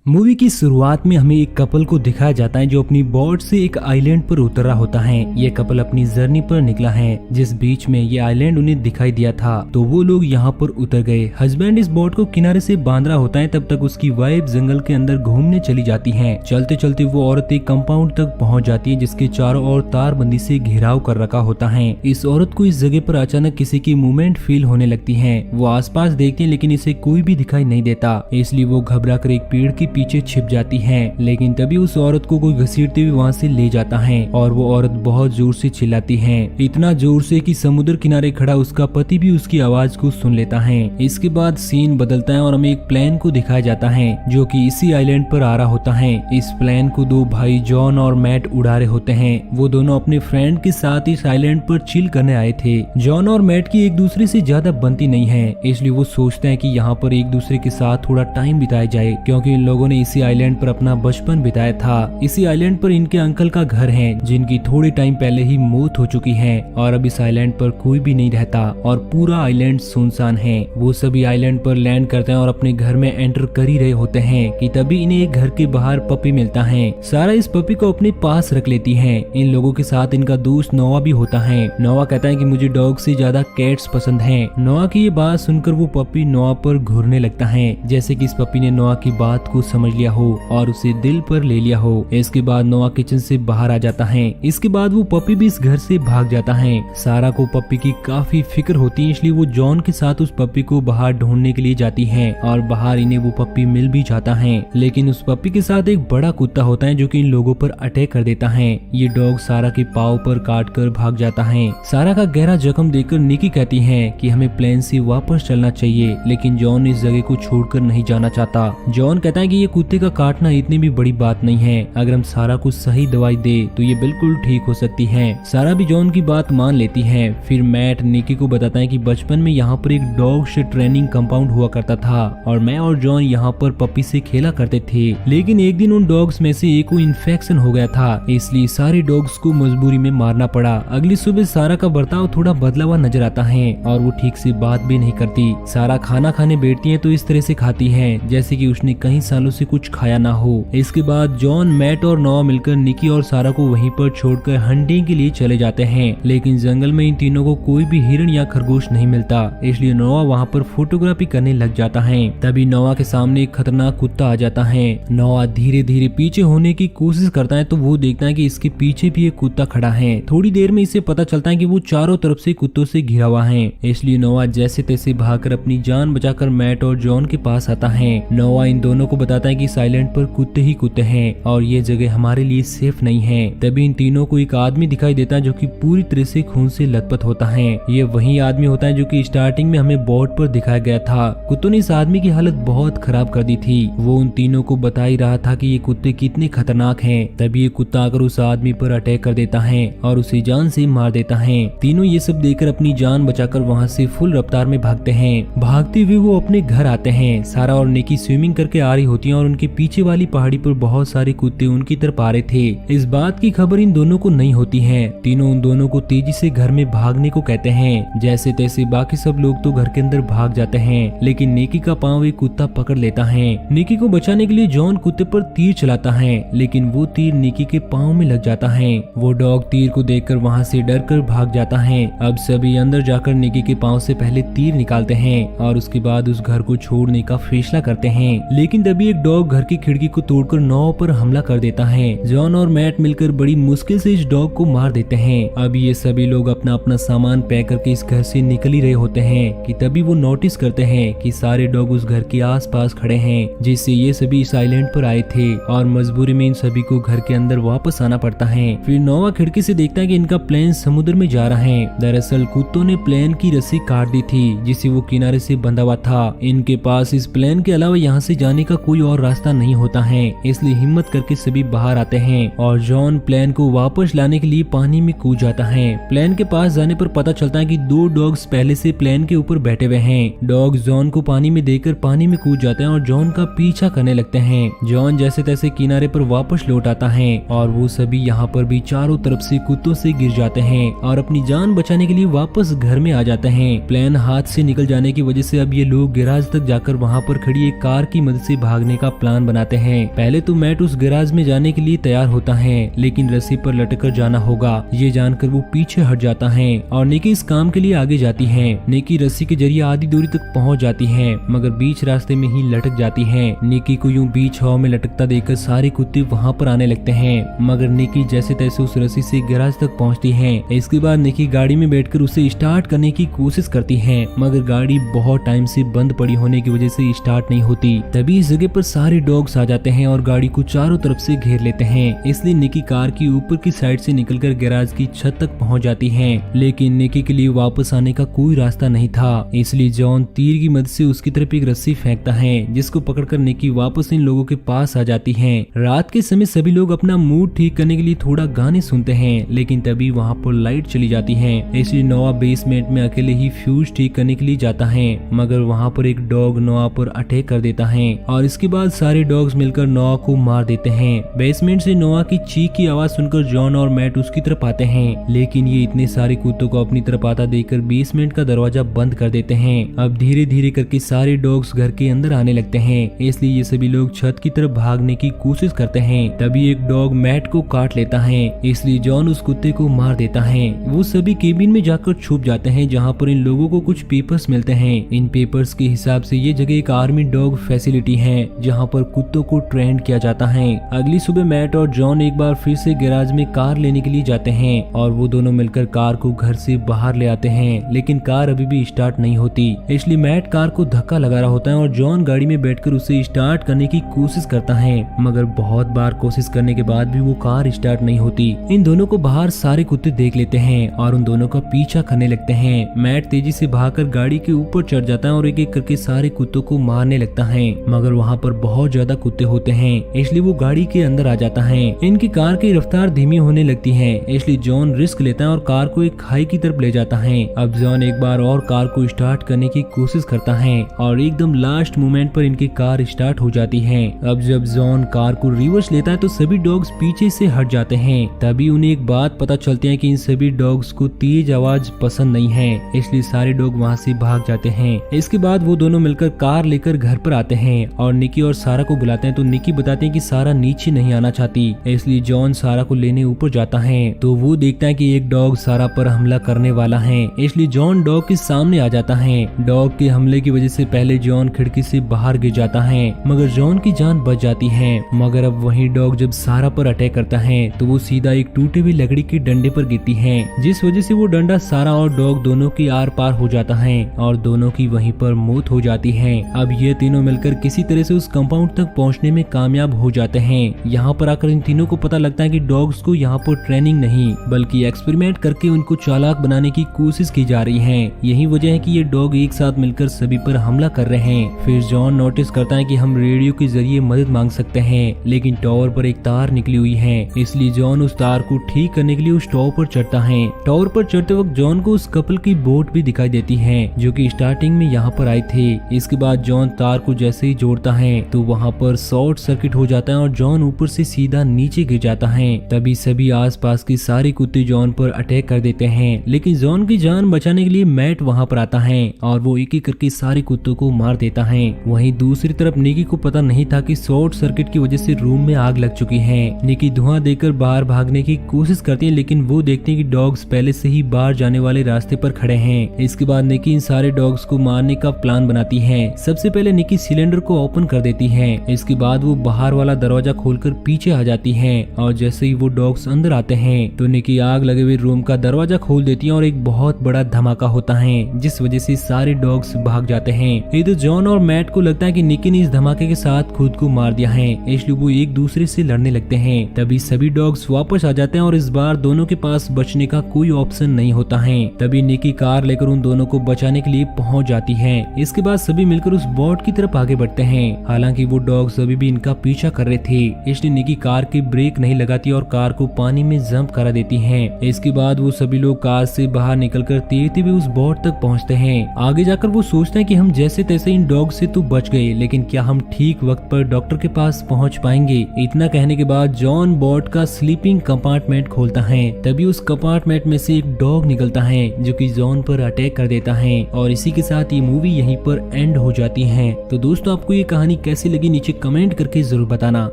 Movie की शुरुआत में हमें एक कपल को दिखाया जाता है जो अपनी बोट से एक आइलैंड पर उतर रहा होता है। ये कपल अपनी जर्नी पर निकला है जिस बीच में ये आइलैंड उन्हें दिखाई दिया था, तो वो लोग यहाँ पर उतर गए। हस्बैंड इस बोट को किनारे से बांध रहा होता है, तब तक उसकी वाइफ जंगल के अंदर घूमने चली जाती है। चलते चलते वो औरत एक कंपाउंड तक पहुँच जाती है जिसके चारों ओर तारबंदी से घेराव कर रखा होता है। इस औरत को इस जगह पर अचानक किसी की मूवमेंट फील होने लगती है। वो आसपास देखती है लेकिन इसे कोई भी दिखाई नहीं देता, इसलिए वो घबरा कर एक पेड़ के पीछे छिप जाती है। लेकिन तभी उस औरत को कोई घसीटते हुए वहाँ से ले जाता है और वो औरत बहुत जोर से चिल्लाती है, इतना जोर से कि समुद्र किनारे खड़ा उसका पति भी उसकी आवाज को सुन लेता है। इसके बाद सीन बदलता है और हमें एक प्लेन को दिखाया जाता है जो कि इसी आइलैंड पर आ रहा होता है। इस प्लेन को दो भाई जॉन और मैट उड़ा रहे होते हैं। वो दोनों अपने फ्रेंड के साथ इस आइलैंड पर चिल करने आए थे। जॉन और मैट की एक दूसरे से ज्यादा बनती नहीं है, इसलिए वो सोचते हैं कि यहाँ पर एक दूसरे के साथ थोड़ा टाइम बिताया जाए, क्योंकि इन लोगों ने इसी आइलैंड पर अपना बचपन बिताया था। इसी आइलैंड पर इनके अंकल का घर है जिनकी थोड़ी टाइम पहले ही मौत हो चुकी है और अब इस आइलैंड पर कोई भी नहीं रहता और पूरा आइलैंड सुनसान है। वो सभी आइलैंड पर लैंड करते हैं और अपने घर में एंटर कर ही रहे होते हैं कि तभी इन्हें एक घर के बाहर पपी मिलता है। सारा इस पपी को अपने पास रख लेती है। इन लोगों के साथ इनका दोस्त नोआ भी होता है। नोआ कहता है कि मुझे डॉग से ज्यादा कैट्स पसंद हैं। नोआ की ये बात सुनकर वो पपी नोआ पर घूरने लगता है, जैसे कि इस पपी ने नोआ की बात को समझ लिया हो और उसे दिल पर ले लिया हो। इसके बाद नोआ किचन से बाहर आ जाता है। इसके बाद वो पपी भी इस घर से भाग जाता है। सारा को पपी की काफी फिक्र होती है, इसलिए वो जॉन के साथ उस पपी को बाहर ढूंढने के लिए जाती है और बाहर इन्हें वो पपी मिल भी जाता है। लेकिन उस पपी के साथ एक बड़ा कुत्ता होता है जो कि इन लोगों पर अटैक कर देता है। ये डॉग सारा के पाँव पर काट कर भाग जाता है। सारा का गहरा जख्म देखकर निकी कहती है कि हमें प्लेन से वापस चलना चाहिए, लेकिन जॉन इस जगह को छोड़कर नहीं जाना चाहता। जॉन कहता है कि ये कुत्ते का काटना इतनी भी बड़ी बात नहीं है, अगर हम सारा को सही दवाई दे तो ये बिल्कुल ठीक हो सकती है। सारा भी जॉन की बात मान लेती है। फिर मैट निकी को बताता है कि बचपन में यहाँ पर एक डॉग से ट्रेनिंग कंपाउंड हुआ करता था और मैं और जॉन यहाँ पर पपी से खेला करते थे, लेकिन एक दिन उन डॉग्स में से एक को इन्फेक्शन हो गया था, इसलिए सारे डॉग्स को मजबूरी में मारना पड़ा। अगली सुबह सारा का बर्ताव थोड़ा बदला हुआ नजर आता है और वो ठीक से बात भी नहीं करती। सारा खाना खाने बैठती है तो इस तरह से खाती है जैसे कि उसने कई सालों से कुछ खाया ना हो। इसके बाद जॉन, मैट और नोआ मिलकर निकी और सारा को वहीं पर छोड़कर हंटिंग के लिए चले जाते हैं, लेकिन जंगल में इन तीनों को कोई भी हिरण या खरगोश नहीं मिलता, इसलिए नोआ वहाँ पर फोटोग्राफी करने लग जाता है। तभी नोआ के सामने एक खतरनाक कुत्ता आ जाता है। नोआ धीरे धीरे पीछे होने की कोशिश करता है तो वो देखता है कि इसके पीछे भी एक कुत्ता खड़ा है। थोड़ी देर में इसे पता चलता है कि वो चारों तरफ से कुत्तों से घिरा हुआ है, इसलिए नोआ जैसे तैसे भागकर अपनी जान बचाकर मैट और जॉन के पास आता है। नोआ इन दोनों को बताता है कि इस आइलैंड पर कुत्ते ही कुत्ते हैं और ये जगह हमारे लिए सेफ नहीं है। तभी इन तीनों को एक आदमी दिखाई देता है जो कि पूरी तरह से खून से लथपथ होता है। ये वही आदमी होता है जो कि स्टार्टिंग में हमें बोट पर दिखाया गया था। कुत्तों ने इस आदमी की हालत बहुत खराब कर दी थी। वो उन तीनों को बता ही रहा था कि ये कुत्ते कितने खतरनाक हैं। तभी ये कुत्ता आकर उस आदमी पर अटैक कर देता है और उसे जान से मार देता है। तीनों ये सब देखकर अपनी जान बचाकर वहाँ से फुल रफ्तार में भागते हैं। भागते हुए वो अपने घर आते हैं। सारा और निकी स्विमिंग करके आ रही होती हैं और उनके पीछे वाली पहाड़ी पर बहुत सारे कुत्ते उनकी तरफ आ रहे थे। इस बात की खबर इन दोनों को नहीं होती है। तीनों उन दोनों को तेजी से घर में भागने को कहते हैं। जैसे तैसे बाकी सब लोग तो घर के अंदर भाग जाते हैं, लेकिन निकी का पाँव एक कुत्ता पकड़ लेता है। निकी को बचाने के लिए जॉन कुत्ते पर तीर चलाता है, लेकिन वो तीर निकी के पाँव में लग जाता है। वो डॉग तीर को देखकर वहाँ से डर कर भाग जाता है। अब सभी अंदर जाकर निकी के पाँव से पहले तीर निकालते हैं और उसके बाद उस घर को छोड़ने का फैसला करते हैं, लेकिन तभी एक डॉग घर की खिड़की को तोड़कर नोआ पर हमला कर देता है। जॉन और मैट मिलकर बड़ी मुश्किल से इस डॉग को मार देते हैं। अब ये सभी लोग अपना अपना सामान पैक करके इस घर से निकल ही रहे होते हैं कि तभी वो नोटिस करते हैं कि सारे डॉग उस घर के आसपास खड़े हैं, जिससे ये सभी इस आइलैंड पर आए थे और मजबूरी में इन सभी को घर के अंदर वापस आना पड़ता है। फिर नोआ खिड़की से देखता है कि इनका प्लेन समुद्र में जा रहा है। दरअसल कुत्तों ने प्लेन की रस्सी काट दी थी जिसे वो किनारे से बंधा हुआ था। इनके पास इस प्लेन के अलावा यहाँ से जाने का कोई और रास्ता नहीं होता है, इसलिए हिम्मत करके सभी बाहर आते हैं और जॉन प्लेन को वापस लाने के लिए पानी में कूद जाता है। प्लेन के पास जाने पर पता चलता है कि दो डॉग्स पहले से प्लेन के ऊपर बैठे हुए हैं। डॉग जॉन को पानी में देखकर पानी में कूद जाते हैं और जॉन का पीछा करने लगते हैं। जॉन जैसे तैसे किनारे पर वापस लौट आता है और वो सभी यहाँ पर भी चारों तरफ से कुत्तों से गिर जाते हैं और अपनी जान बचाने के लिए वापस घर में आ जाते हैं। प्लेन हाथ से निकल जाने की वजह से अब ये लोग गैराज तक जाकर वहाँ पर खड़ी एक कार की मदद से भागने का प्लान बनाते हैं। पहले तो मैट उस गैराज में जाने के लिए तैयार होता है, लेकिन रस्सी पर लटक कर जाना होगा ये जानकर वो पीछे हट जाता है और निकी इस काम के लिए आगे जाती है। निकी रस्सी के जरिए आधी दूरी तक पहुंच जाती है, मगर बीच रास्ते में ही लटक जाती है। निकी को यूं बीच हवा में लटकता देखकर सारे कुत्ते वहां पर आने लगते हैं, मगर निकी जैसे तैसे उस रस्सी से गैराज तक पहुंचती है। इसके बाद निकी गाड़ी में बैठकर उसे स्टार्ट करने की कोशिश करती है, मगर गाड़ी बहुत टाइम से बंद पड़ी होने की वजह से स्टार्ट नहीं होती। तभी इस जगह पर सारे डॉग्स आ जाते हैं और गाड़ी को चारों तरफ से घेर लेते हैं। इसलिए निकी कार की ऊपर की साइड से निकलकर गैराज की छत तक पहुंच जाती है, लेकिन निकी के लिए वापस आने का कोई रास्ता नहीं था। इसलिए जॉन तीर की मदद से उसकी तरफ एक रस्सी फेंकता है, जिसको पकड़कर निकी वापस इन लोगों के पास आ जाती है। रात के समय सभी लोग अपना मूड ठीक करने के लिए थोड़ा गाने सुनते हैं, लेकिन तभी वहाँ पर लाइट चली जाती है। इसलिए नोआ बेसमेंट में अकेले ही फ्यूज ठीक करने के लिए जाता है, मगर वहाँ पर एक डॉग नोआ पर अटैक कर देता है और इसके बाद सारे डॉग्स मिलकर नोआ को मार देते हैं। बेसमेंट से नोआ की चीख की आवाज सुनकर जॉन और मैट उसकी तरफ आते हैं, लेकिन ये इतने सारे कुत्तों को अपनी तरफ आता देखकर बेसमेंट का दरवाजा बंद कर देते हैं। अब धीरे धीरे करके सारे डॉग्स घर के अंदर आने लगते हैं, इसलिए ये सभी लोग छत की तरफ भागने की कोशिश करते हैं। तभी एक डॉग मैट को काट लेता है, इसलिए जॉन उस कुत्ते को मार देता है। वो सभी केबिन में जाकर छुप जाते हैं, जहाँ पर इन लोगों को कुछ पेपर्स मिलते हैं। इन पेपर्स के हिसाब से ये जगह एक आर्मी डॉग फैसिलिटी है, जहाँ पर कुत्तों को ट्रेन किया जाता है। अगली सुबह मैट और जॉन एक बार फिर से गैराज में कार लेने के लिए जाते हैं और वो दोनों मिलकर कार को घर से बाहर ले आते हैं, लेकिन कार अभी भी स्टार्ट नहीं होती। इसलिए मैट कार को धक्का लगा रहा होता है और जॉन गाड़ी में बैठकर उसे स्टार्ट करने की कोशिश करता है, मगर बहुत बार कोशिश करने के बाद भी वो कार स्टार्ट नहीं होती। इन दोनों को बाहर सारे कुत्ते देख लेते हैं और उन दोनों का पीछा करने लगते हैं। मैट तेजी से भागकर गाड़ी के ऊपर चढ़ जाता है और एक एक करके सारे कुत्तों को मारने लगता है, मगर वहाँ पर बहुत ज्यादा कुत्ते होते हैं, इसलिए वो गाड़ी के अंदर आ जाता है। इनकी कार की रफ्तार धीमी होने लगती है, इसलिए जॉन रिस्क लेता है और कार को एक खाई की तरफ ले जाता है। अब जॉन एक बार और कार को स्टार्ट करने की कोशिश करता है और एकदम लास्ट मोमेंट पर इनकी कार स्टार्ट हो जाती है। अब जब जॉन कार को रिवर्स लेता है तो सभी डॉग्स पीछे से हट जाते हैं। तभी उन्हें एक बात पता चलती है कि इन सभी डॉग्स को तेज आवाज पसंद नहीं है, इसलिए सारे डॉग वहाँ से भाग जाते हैं। इसके बाद वो दोनों मिलकर कार लेकर घर पर आते हैं और निकी और सारा को बुलाते हैं, तो निकी बताते हैं कि सारा नीचे नहीं आना चाहती, इसलिए जॉन सारा को लेने ऊपर जाता है। तो वो देखता है कि एक डॉग सारा पर हमला करने वाला है, इसलिए जॉन डॉग के सामने आ जाता है। डॉग के हमले की वजह से पहले जॉन खिड़की से बाहर गिर जाता है, मगर जॉन की जान बच जाती है। मगर अब वही डॉग जब सारा पर अटैक करता है तो वो सीधा एक टूटी हुई लकड़ी के डंडे पर गिरती है, जिस वजह से वो डंडा सारा और डॉग दोनों की आर पार हो जाता है और दोनों की वहीं पर मौत हो जाती है। अब ये तीनों मिलकर किसी तरह से उस कंपाउंड तक पहुंचने में कामयाब हो जाते हैं। यहाँ पर आकर इन तीनों को पता लगता है कि डॉग्स को यहाँ पर ट्रेनिंग नहीं बल्कि एक्सपेरिमेंट करके उनको चालाक बनाने की कोशिश की जा रही है। यही वजह है कि ये डॉग एक साथ मिलकर सभी पर हमला कर रहे हैं। फिर जॉन नोटिस करता है कि हम रेडियो के जरिए मदद मांग सकते हैं, लेकिन टावर पर एक तार निकली हुई है, इसलिए जॉन उस तार को ठीक करने के लिए उस टावर पर चढ़ता है। टावर पर चढ़ते वक्त जॉन को उस कपल की बोट भी दिखाई देती है जो कि स्टार्टिंग में यहाँ पर आए थे। इसके बाद जॉन तार को जैसे ही जोड़ता है तो वहाँ पर शॉर्ट सर्किट हो जाता है और जॉन ऊपर से सीधा नीचे गिर जाता है। तभी सभी आसपास के सारे कुत्ते जॉन पर अटैक कर देते हैं, लेकिन जॉन की जान बचाने के लिए मैट वहाँ पर आता है और वो एक एक करके सारे कुत्तों को मार देता है। वहीं दूसरी तरफ निकी को पता नहीं था कि शॉर्ट सर्किट की वजह से रूम में आग लग चुकी है। निकी धुआं देकर बाहर भागने की कोशिश करती है, लेकिन वो देखती है कि डॉग्स पहले से ही बाहर जाने वाले रास्ते पर खड़े हैं। इसके बाद निकी इन सारे डॉग्स को मारने का प्लान बनाती है। सबसे पहले निकी सिलेंडर को ओपन कर देती है, इसके बाद वो बाहर वाला दरवाजा खोलकर पीछे आ जाती है और जैसे ही वो डॉग्स अंदर आते हैं तो निकी आग लगे हुए रूम का दरवाजा खोल देती है और एक बहुत बड़ा धमाका होता है, जिस वजह से सारे डॉग्स भाग जाते हैं। इधर जॉन और मैट को लगता है कि निकी ने इस धमाके के साथ खुद को मार दिया है, इसलिए वो एक दूसरे से लड़ने लगते हैं। तभी सभी डॉग्स वापस आ जाते हैं और इस बार दोनों के पास बचने का कोई ऑप्शन नहीं होता है। तभी निकी कार लेकर उन दोनों को बचाने के लिए पहुंच जाती है। इसके बाद सभी मिलकर उस बोट की तरफ आगे बढ़ते हैं। हालांकि वो डॉग्स अभी भी इनका पीछा कर रहे थे, इसलिए निकी कार की ब्रेक नहीं लगाती और कार को पानी में जंप करा देती है। इसके बाद वो सभी लोग कार से बाहर निकलकर तैरते हुए उस बोट तक पहुंचते हैं। आगे जाकर वो सोचते हैं कि हम जैसे तैसे इन डॉग से तो बच गए, लेकिन क्या हम ठीक वक्त पर डॉक्टर के पास पहुंच पाएंगे? इतना कहने के बाद जॉन बोट का स्लीपिंग कंपार्टमेंट खोलता है। तभी उस कंपार्टमेंट में से एक डॉग निकलता है जो कि जॉन पर अटैक कर देता है और इसी के साथ ये मूवी यहीं पर एंड हो जाती है। तो दोस्तों, आपको ये कहानी कैसी लगी नीचे कमेंट करके जरूर बताना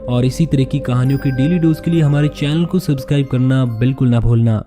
और इसी तरह की कहानियों की डेली डोज के लिए हमारे चैनल को सब्सक्राइब करना बिल्कुल ना भूलना।